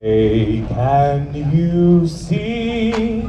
Hey, can you see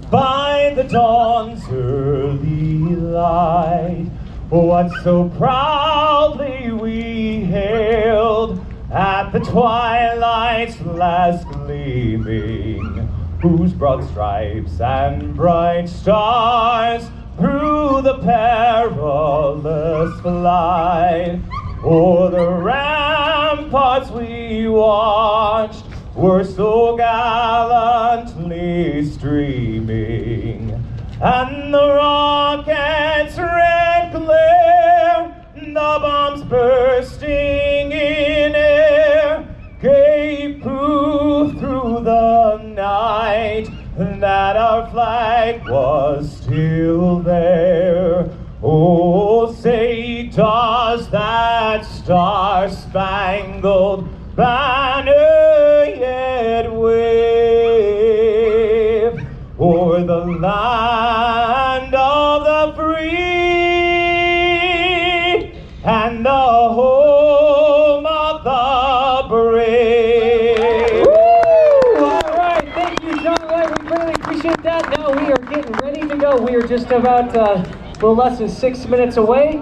by the dawn's early light what so proudly we hailed at the twilight's last gleaming, whose broad stripes and bright stars through the perilous flight o'er the ramparts we watched were so gallantly streaming, and the rocket's red glare, the bombs bursting in air, gave proof through the night that our flag was still there. Oh, say, does that star-spangled banner yet wave o'er the land of the free and the home of the brave? All right, thank you, John White. We really appreciate that. Now we are getting ready to go. We are just about a little less than 6 minutes away.